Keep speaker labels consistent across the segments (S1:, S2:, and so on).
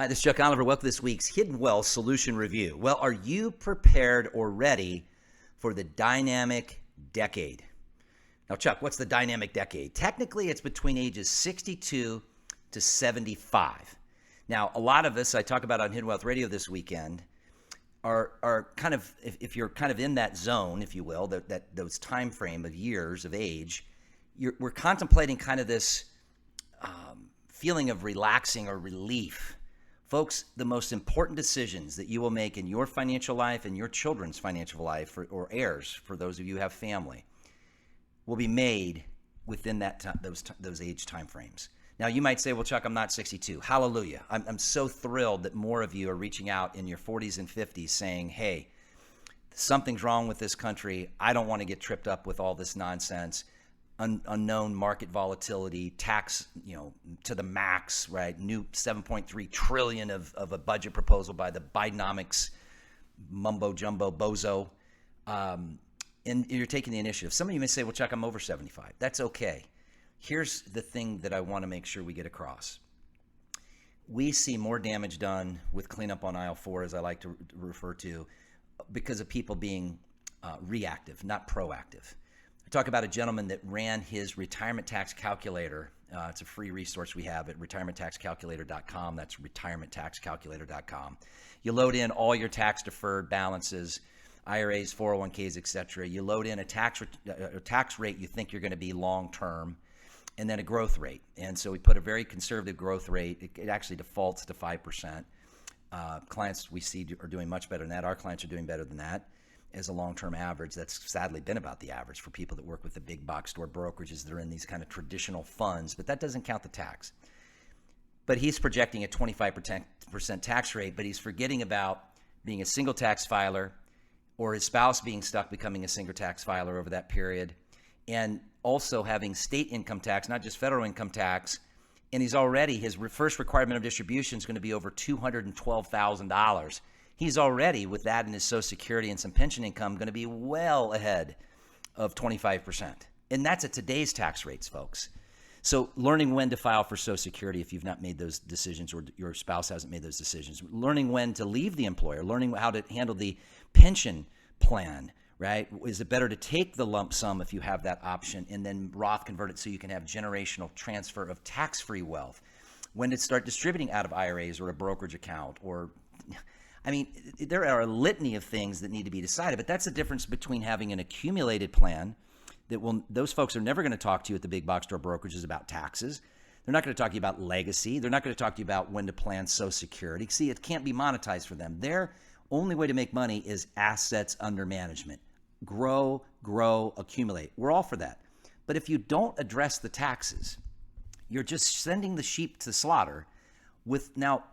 S1: Hi, this is Chuck Oliver. Welcome to this week's Hidden Wealth Solution Review. Well, are you prepared or ready for the dynamic decade? Now, Chuck, what's the dynamic decade? Technically, it's between ages 62 to 75. Now, a lot of us, I talk about on Hidden Wealth Radio this weekend, are kind of, if you're kind of in that zone, if you will, those time frame of years of age, we're contemplating kind of this feeling of relaxing or relief. Folks, the most important decisions that you will make in your financial life and your children's financial life, or heirs, for those of you who have family, will be made within those age time frames. Now, you might say, well, Chuck, I'm not 62. Hallelujah. I'm so thrilled that more of you are reaching out in your 40s and 50s saying, hey, something's wrong with this country. I don't want to get tripped up with all this nonsense. Unknown market volatility, tax, to the max, right? New 7.3 trillion of a budget proposal by the Bidenomics mumbo jumbo bozo. And you're taking the initiative. Some of you may say, well, Chuck, I'm over 75. That's okay. Here's the thing that I want to make sure we get across. We see more damage done with cleanup on aisle 4, as I like to refer to, because of people being reactive, not proactive. I talk about a gentleman that ran his retirement tax calculator. It's a free resource we have at retirementtaxcalculator.com. That's retirementtaxcalculator.com. You load in all your tax deferred balances, IRAs, 401ks, etc. You load in a tax rate you think you're going to be long term, and then a growth rate. And so we put a very conservative growth rate. It actually defaults to 5%. Clients we see are doing much better than that. Our clients are doing better than that. As a long-term average, that's sadly been about the average for people that work with the big box store brokerages that are in these kind of traditional funds, but that doesn't count the tax. But he's projecting a 25% tax rate, but he's forgetting about being a single tax filer or his spouse being stuck becoming a single tax filer over that period, and also having state income tax, not just federal income tax. And he's already, his first requirement of distribution is going to be over $212,000. He's already, with that and his Social Security and some pension income, going to be well ahead of 25%. And that's at today's tax rates, folks. So learning when to file for Social Security if you've not made those decisions or your spouse hasn't made those decisions. Learning when to leave the employer. Learning how to handle the pension plan, right? Is it better to take the lump sum if you have that option and then Roth convert it so you can have generational transfer of tax-free wealth? When to start distributing out of IRAs or a brokerage account or... I mean, there are a litany of things that need to be decided, but that's the difference between having an accumulated plan those folks are never going to talk to you at the big box store brokerages about taxes. They're not going to talk to you about legacy. They're not going to talk to you about when to plan Social Security. See, it can't be monetized for them. Their only way to make money is assets under management. Grow, accumulate. We're all for that. But if you don't address the taxes, you're just sending the sheep to slaughter with now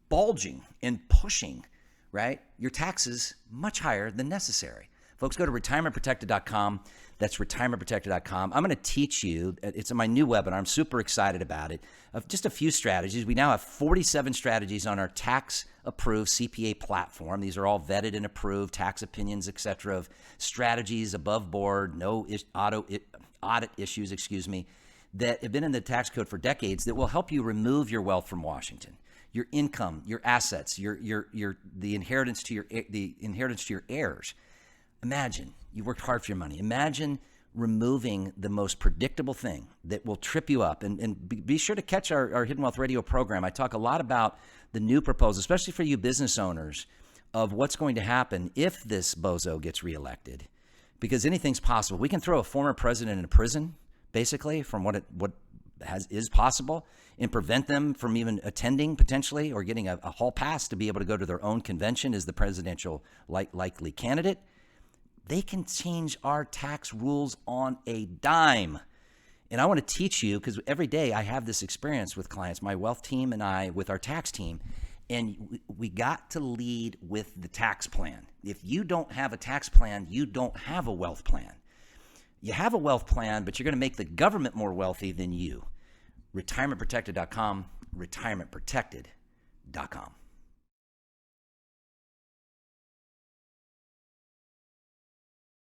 S1: bulging and pushing, right, your taxes much higher than necessary. Folks, go to retirementprotected.com. That's retirementprotected.com. I'm going to teach you, it's in my new webinar, I'm super excited about it, of just a few strategies. We now have 47 strategies on our tax-approved CPA platform. These are all vetted and approved, tax opinions, etc., of strategies above board, no audit issues, that have been in the tax code for decades that will help you remove your wealth from Washington. Your income, your assets, the inheritance to your heirs. Imagine you worked hard for your money. Imagine removing the most predictable thing that will trip you up. And be sure to catch our Hidden Wealth Radio program. I talk a lot about the new proposal, especially for you business owners, of what's going to happen if this bozo gets reelected. Because anything's possible. We can throw a former president in a prison, basically, from what is possible, and prevent them from even attending potentially or getting a hall pass to be able to go to their own convention as the presidential likely candidate. They can change our tax rules on a dime. And I want to teach you, because every day I have this experience with clients, my wealth team and I with our tax team, and we got to lead with the tax plan. If you don't have a tax plan, you don't have a wealth plan. You have a wealth plan, but you're going to make the government more wealthy than you. retirementprotected.com, retirementprotected.com.